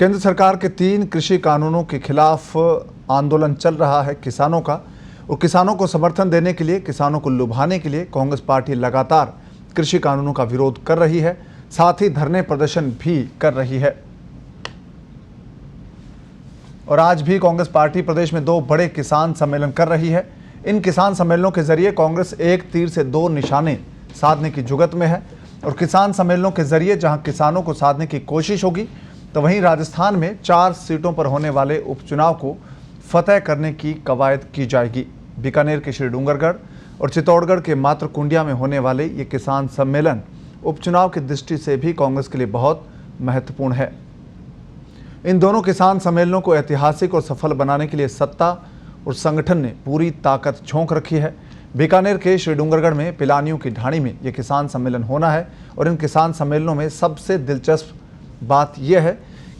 केंद्र सरकार के 3 कृषि कानूनों के खिलाफ आंदोलन चल रहा है किसानों का, और किसानों को समर्थन देने के लिए, किसानों को लुभाने के लिए कांग्रेस पार्टी लगातार कृषि कानूनों का विरोध कर रही है, साथ ही धरने प्रदर्शन भी कर रही है। और आज भी कांग्रेस पार्टी प्रदेश में 2 बड़े किसान सम्मेलन कर रही है। इन किसान सम्मेलनों के जरिए कांग्रेस एक तीर से 2 निशाने साधने की जुगत में है। और किसान सम्मेलनों के जरिए जहां किसानों को साधने की कोशिश होगी, तो वहीं राजस्थान में 4 सीटों पर होने वाले उपचुनाव को फतेह करने की कवायद की जाएगी। बीकानेर के श्री डूंगरगढ़ और चित्तौड़गढ़ के मातृकुंडिया में होने वाले ये किसान सम्मेलन उपचुनाव की दृष्टि से भी कांग्रेस के लिए बहुत महत्वपूर्ण है। इन दोनों किसान सम्मेलनों को ऐतिहासिक और सफल बनाने के लिए सत्ता और संगठन ने पूरी ताकत झोंक रखी है। बीकानेर के श्री डूंगरगढ़ में पिलानियों की ढाणी में ये किसान सम्मेलन होना है। और इन किसान सम्मेलनों में सबसे दिलचस्प बात यह है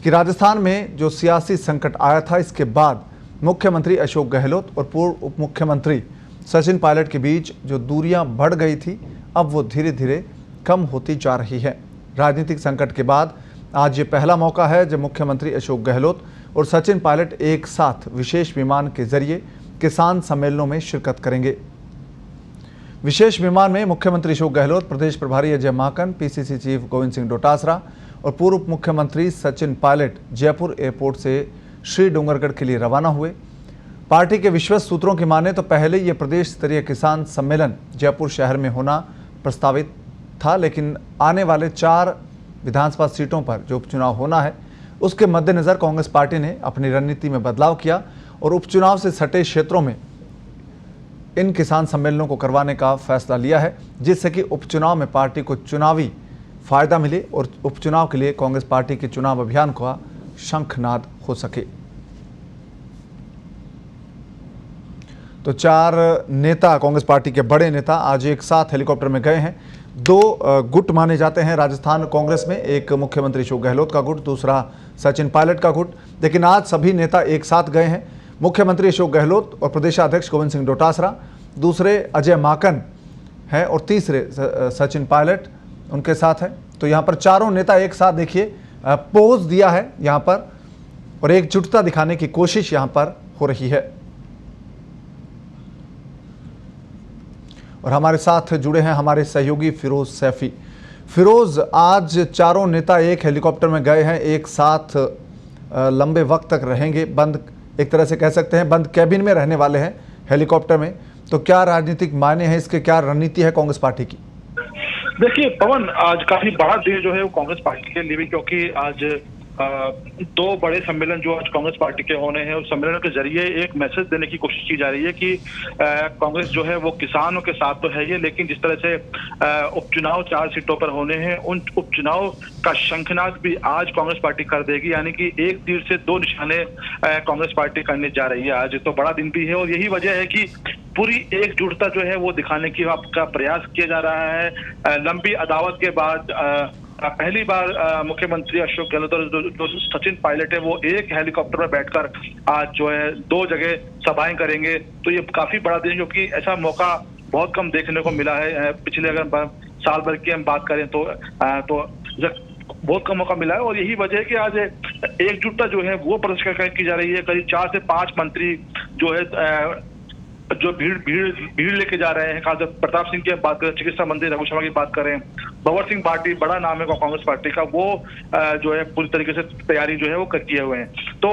कि राजस्थान में जो सियासी संकट आया था, इसके बाद मुख्यमंत्री अशोक गहलोत और पूर्व उप मुख्यमंत्री सचिन पायलट के बीच जो दूरियां बढ़ गई थी, अब वो धीरे धीरे कम होती जा रही है। राजनीतिक संकट के बाद आज ये पहला मौका है जब मुख्यमंत्री अशोक गहलोत और सचिन पायलट एक साथ विशेष विमान के जरिए किसान सम्मेलनों में शिरकत करेंगे। विशेष विमान में मुख्यमंत्री अशोक गहलोत, प्रदेश प्रभारी अजय माकन, पीसीसी चीफ गोविंद सिंह डोटासरा और पूर्व उप मुख्यमंत्री सचिन पायलट जयपुर एयरपोर्ट से श्री डूंगरगढ़ के लिए रवाना हुए। पार्टी के विश्वस्त सूत्रों की माने तो पहले ये प्रदेश स्तरीय किसान सम्मेलन जयपुर शहर में होना प्रस्तावित था, लेकिन आने वाले 4 विधानसभा सीटों पर जो उपचुनाव होना है, उसके मद्देनजर कांग्रेस पार्टी ने अपनी रणनीति में बदलाव किया और उपचुनाव से सटे क्षेत्रों में इन किसान सम्मेलनों को करवाने का फैसला लिया है, जिससे कि उपचुनाव में पार्टी को चुनावी फायदा मिले और उपचुनाव के लिए कांग्रेस पार्टी के चुनाव अभियान का शंखनाद हो सके। तो 4 नेता, कांग्रेस पार्टी के बड़े नेता आज एक साथ हेलीकॉप्टर में गए हैं। 2 गुट माने जाते हैं राजस्थान कांग्रेस में, एक मुख्यमंत्री अशोक गहलोत का गुट, दूसरा सचिन पायलट का गुट। लेकिन आज सभी नेता एक साथ गए हैं। मुख्यमंत्री अशोक गहलोत और प्रदेशाध्यक्ष गोविंद सिंह डोटासरा, दूसरे अजय माकन हैं और तीसरे सचिन पायलट उनके साथ है। तो यहाँ पर चारों नेता एक साथ, देखिए, पोज दिया है यहाँ पर और एकजुटता दिखाने की कोशिश यहाँ पर हो रही है। और हमारे साथ जुड़े हैं हमारे सहयोगी फिरोज सैफी। फिरोज, आज चारों नेता एक हेलीकॉप्टर में गए हैं, एक साथ लंबे वक्त तक रहेंगे, बंद, एक तरह से कह सकते हैं बंद कैबिन में रहने वाले हैं हेलीकॉप्टर में। तो क्या राजनीतिक मायने हैं इसके, क्या रणनीति है कांग्रेस पार्टी की? देखिए पवन, आज काफी बड़ा दिन जो है वो कांग्रेस पार्टी के लिए भी, क्योंकि आज 2 बड़े सम्मेलन जो आज कांग्रेस पार्टी के होने हैं, उस सम्मेलन के जरिए एक मैसेज देने की कोशिश की जा रही है कि कांग्रेस जो है वो किसानों के साथ तो है ये, लेकिन जिस तरह से उपचुनाव 4 सीटों पर होने हैं, उन उपचुनाव का शंखनाद भी आज कांग्रेस पार्टी कर देगी। यानी कि एक तीर से 2 निशाने कांग्रेस पार्टी करने जा रही है। आज तो बड़ा दिन भी है और यही वजह है कि पूरी एकजुटता जो है वो दिखाने की का प्रयास किया जा रहा है। लंबी अदावत के बाद पहली बार मुख्यमंत्री अशोक गहलोत और जो सचिन पायलट है वो एक हेलीकॉप्टर में बैठकर आज जो है 2 जगह सभाएं करेंगे। तो ये काफी बड़ा दिन, जो कि ऐसा मौका बहुत कम देखने को मिला है। पिछले अगर साल भर की हम बात करें तो बहुत कम मौका मिला है। और यही वजह है कि आज एकजुटता जो है वो प्रदर्शित की जा रही है। करीब 4 से 5 मंत्री जो है जो भीड़ लेके जा रहे हैं। खासकर प्रताप सिंह की बात करें, चिकित्सा मंत्री रघु शर्मा की बात करें, भंवर सिंह भाटी, बड़ा नाम है कांग्रेस पार्टी का, वो जो है पूरी तरीके से तैयारी जो है वो किए हुए हैं। तो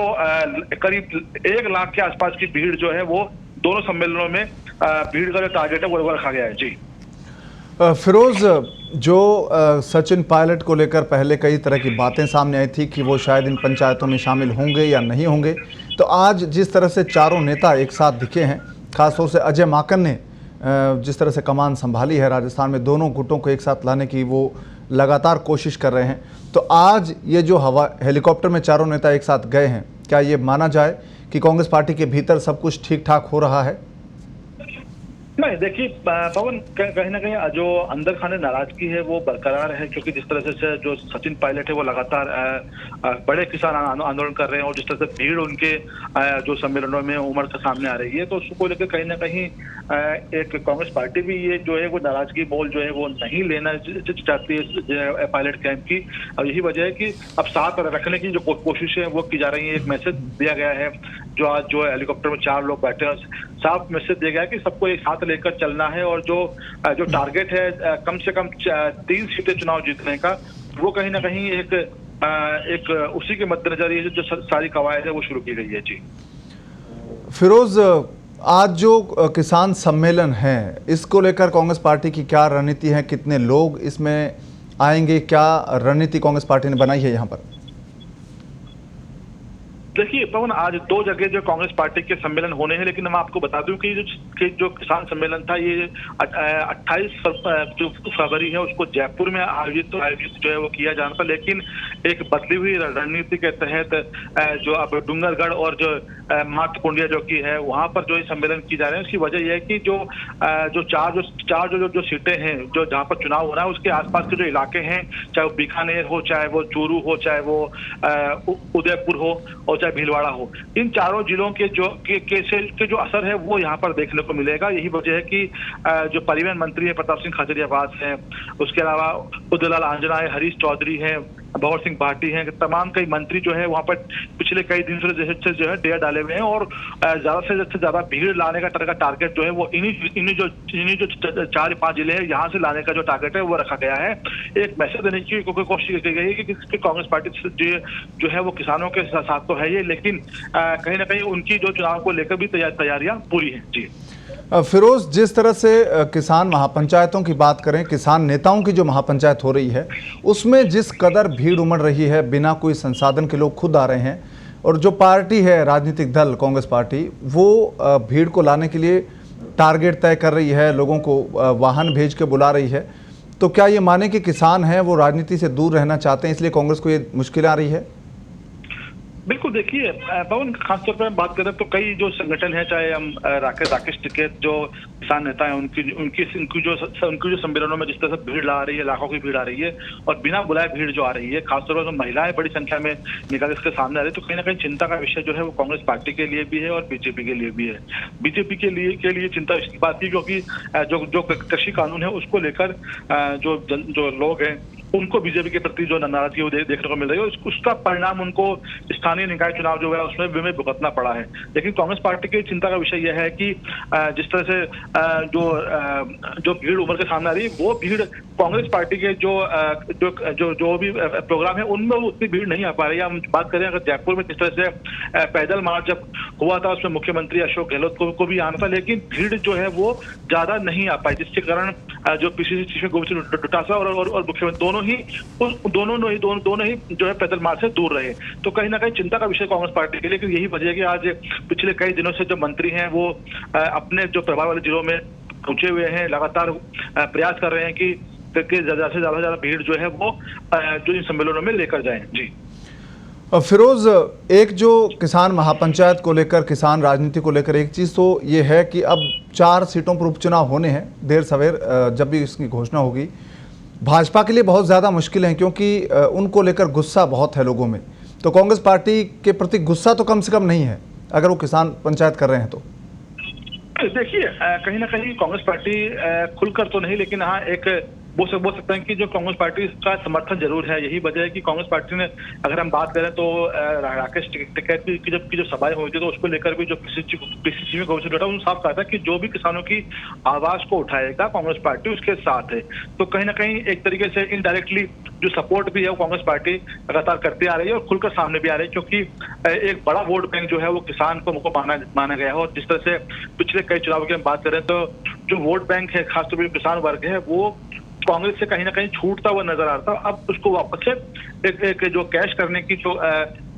करीब 1 लाख के आसपास की भीड़ जो है वो दोनों सम्मेलनों में भीड़ का जो टारगेट है वो रखा गया है। जी फिरोज, जो सचिन पायलट को लेकर पहले कई तरह की बातें सामने आई थी कि वो शायद इन पंचायतों में शामिल होंगे या नहीं होंगे, तो आज जिस तरह से चारों नेता एक साथ दिखे हैं, खासतौर से अजय माकन ने जिस तरह से कमान संभाली है राजस्थान में, दोनों गुटों को एक साथ लाने की वो लगातार कोशिश कर रहे हैं। तो आज ये जो हेलीकॉप्टर में चारों नेता एक साथ गए हैं, क्या ये माना जाए कि कांग्रेस पार्टी के भीतर सब कुछ ठीक ठाक हो रहा है? नहीं, देखिए पवन, कहीं ना कहीं जो अंदर खाने नाराजगी है वो बरकरार है, क्योंकि जिस तरह से जो सचिन पायलट है वो लगातार बड़े किसान आंदोलन कर रहे हैं, और जिस तरह से भीड़ उनके जो सम्मेलनों में उमड़ कर सामने आ रही है, तो उसको लेकर कहीं ना कहीं एक कांग्रेस पार्टी भी ये जो है वो नाराजगी मोल जो है वो नहीं लेना चाहती है पायलट कैंप की। और यही वजह है कि अब साथ रखने की जो कोशिश है वो की जा रही है। एक मैसेज दिया गया है, जो आज जो हेलीकॉप्टर में 4 लोग बैठे हैं, साफ मैसेज दिया गया है कि सबको एक साथ लेकर चलना है, और जो टारगेट है कम से कम 3 सीटें चुनाव जीतने का, वो कहीं ना कहीं एक उसी के मद्देनजर ये जो सारी कवायद है वो शुरू की गई है। जी फिरोज, आज जो किसान सम्मेलन है, इसको लेकर कांग्रेस पार्टी की क्या रणनीति है? कितने लोग इसमें आएंगे? क्या रणनीति कांग्रेस पार्टी ने बनाई है यहाँ पर? देखिए पवन, आज 2 जगह जो कांग्रेस पार्टी के सम्मेलन होने हैं, लेकिन मैं आपको बता दूं कि जो किसान सम्मेलन था ये 28 जो फरवरी है उसको जयपुर में आयोजित जो है वो किया जाना था, लेकिन एक बदली हुई रणनीति के तहत जो अब डूंगरगढ़ और जो मातकुंडिया जो की है वहां पर जो सम्मेलन की जा रहे हैं, उसकी वजह यह है कि जो चार सीटें हैं जो जहां पर चुनाव हो रहा है उसके आसपास के जो इलाके हैं, चाहे वो बीकानेर हो, चाहे वो चूरू हो, चाहे वो उदयपुर हो और चाहे भीलवाड़ा हो, इन चारों जिलों के जो असर है वो यहाँ पर देखने को मिलेगा। यही वजह है कि जो परिवहन मंत्री है प्रताप सिंह खाचरियावास है, उसके अलावा उदयलाल आंजना है, हरीश चौधरी है, भंवर सिंह भाटी हैं, तमाम कई मंत्री जो है वहां पर पिछले कई दिन से जो है डेरा डाले हुए हैं, और ज्यादा से ज्यादा भीड़ लाने का टारगेट जो है वो इन्हीं जो 4-5 जिले हैं यहाँ से लाने का जो टारगेट है वो रखा गया है। एक मैसेज देने की कोशिश की गई है कि कांग्रेस पार्टी जो है वो किसानों के साथ तो है ये, लेकिन कहीं ना कहीं उनकी जो चुनाव को लेकर भी तैयारियां पूरी है। जी फिरोज, जिस तरह से किसान महापंचायतों की बात करें, किसान नेताओं की जो महापंचायत हो रही है उसमें जिस कदर भीड़ उमड़ रही है, बिना कोई संसाधन के लोग खुद आ रहे हैं, और जो पार्टी है राजनीतिक दल कांग्रेस पार्टी, वो भीड़ को लाने के लिए टारगेट तय कर रही है, लोगों को वाहन भेज के बुला रही है, तो क्या ये माने कि किसान हैं वो राजनीति से दूर रहना चाहते हैं, इसलिए कांग्रेस को ये मुश्किल आ रही है? बिल्कुल, देखिए पवन, खासतौर पर बात करें तो कई जो संगठन है, चाहे हम राकेश टिकैत जो किसान नेता है उनकी जो सम्मेलनों में जिस तरह से भीड़ ला रही है, लाखों की भीड़ आ रही है, और बिना बुलाए भीड़ जो आ रही है, खासतौर पर महिलाएं बड़ी संख्या में निकल इसके सामने आ रही है, तो कहीं ना कहीं चिंता का विषय जो है वो कांग्रेस पार्टी के लिए भी है और बीजेपी के लिए भी है। बीजेपी के लिए चिंता इसकी बात की क्योंकि जो कृषि कानून है उसको लेकर जो लोग हैं उनको बीजेपी के प्रति जो नाराजगी वो देखने को मिल रही है, उसका परिणाम उनको स्थानीय निकाय चुनाव जो है उसमें भी भुगतना पड़ा है। लेकिन कांग्रेस पार्टी की चिंता का विषय यह है कि जिस तरह से जो भीड़ उभर के सामने आ रही है, वो भीड़ कांग्रेस पार्टी के जो भी प्रोग्राम है उनमें उतनी भीड़ नहीं आ पा रही है। हम बात करें अगर जयपुर में जिस तरह से पैदल मार्च जब हुआ था उसमें मुख्यमंत्री अशोक गहलोत को भी आना था, लेकिन भीड़ जो है वो ज्यादा नहीं आ पाई, जिसके कारण जो पीसीसी चीफ गोविंद डोटासरा और मुख्यमंत्री दोनों ही जो है पैदल मार्च से दूर रहे। तो कहीं ना कहीं चिंता का विषय कांग्रेस पार्टी के लिए, क्योंकि यही वजह है कि आज पिछले कई दिनों से जो मंत्री हैं वो अपने जो प्रभाव वाले जिलों में पहुंचे हुए हैं, लगातार प्रयास कर रहे हैं कि ज्यादा से ज्यादा भीड़ जो है वो जो इन सम्मेलनों में लेकर जाएं। जी फिरोज, एक जो किसान महापंचायत को लेकर, किसान राजनीति को लेकर एक चीज़ तो ये है कि अब 4 सीटों पर उपचुनाव होने हैं देर सवेर, जब भी इसकी घोषणा होगी। भाजपा के लिए बहुत ज़्यादा मुश्किल है क्योंकि उनको लेकर गुस्सा बहुत है लोगों में, तो कांग्रेस पार्टी के प्रति गुस्सा तो कम से कम नहीं है अगर वो किसान पंचायत कर रहे हैं तो। देखिए कहीं ना कहीं कांग्रेस पार्टी खुलकर तो नहीं, लेकिन हाँ एक बोल सकते हैं कि जो कांग्रेस पार्टी का समर्थन जरूर है। यही वजह है कि कांग्रेस पार्टी ने, अगर हम बात करें तो राकेश टिकैत की जब सभाएं हुई थी तो उसको लेकर भी जो पीसीसी में गोविंद डोटासरा उन्होंने साफ कहा था कि जो भी किसानों की आवाज को उठाएगा कांग्रेस पार्टी उसके साथ है। तो कहीं ना कहीं एक तरीके से इनडायरेक्टली जो सपोर्ट भी है वो कांग्रेस पार्टी लगातार करती आ रही है और खुलकर सामने भी आ रही है, क्योंकि एक बड़ा वोट बैंक जो है वो किसान को माना गया है। और जिस तरह से पिछले कई चुनावों की हम बात करें तो जो वोट बैंक है, खासतौर पर किसान वर्ग है, वो कांग्रेस से कहीं ना कहीं छूटता हुआ नजर आता है। अब उसको वापस से एक जो कैश करने की जो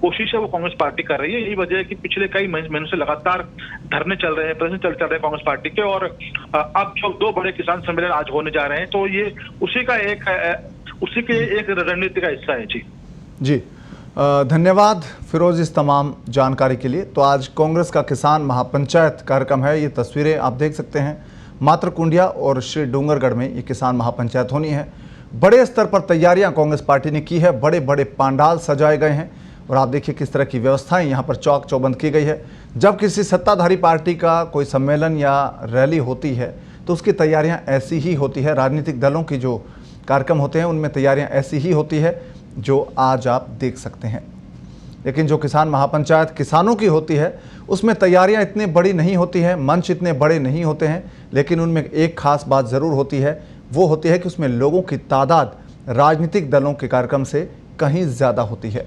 कोशिश है वो कांग्रेस पार्टी कर रही है। यही वजह है कि पिछले कई महीनों से लगातार धरने चल रहे हैं, प्रदर्शन चल रहे हैं कांग्रेस पार्टी के, और अब जो 2 बड़े किसान सम्मेलन आज होने जा रहे हैं तो ये उसी के एक रणनीति का हिस्सा है। जी धन्यवाद फिरोज इस तमाम जानकारी के लिए। तो आज कांग्रेस का किसान महापंचायत कार्यक्रम है, ये तस्वीरें आप देख सकते हैं। मातरकुंडिया और श्री डूंगरगढ़ में ये किसान महापंचायत होनी है। बड़े स्तर पर तैयारियां कांग्रेस पार्टी ने की है, बड़े बड़े पंडाल सजाए गए हैं और आप देखिए किस तरह की व्यवस्थाएं यहाँ पर चौक चौबंद की गई है। जब किसी सत्ताधारी पार्टी का कोई सम्मेलन या रैली होती है तो उसकी तैयारियां ऐसी ही होती है। राजनीतिक दलों की जो कार्यक्रम होते हैं उनमें तैयारियां ऐसी ही होती है जो आज आप देख सकते हैं। लेकिन जो किसान महापंचायत किसानों की होती है उसमें तैयारियां इतनी बड़ी नहीं होती हैं, मंच इतने बड़े नहीं होते हैं, लेकिन उनमें एक खास बात ज़रूर होती है, वो होती है कि उसमें लोगों की तादाद राजनीतिक दलों के कार्यक्रम से कहीं ज़्यादा होती है।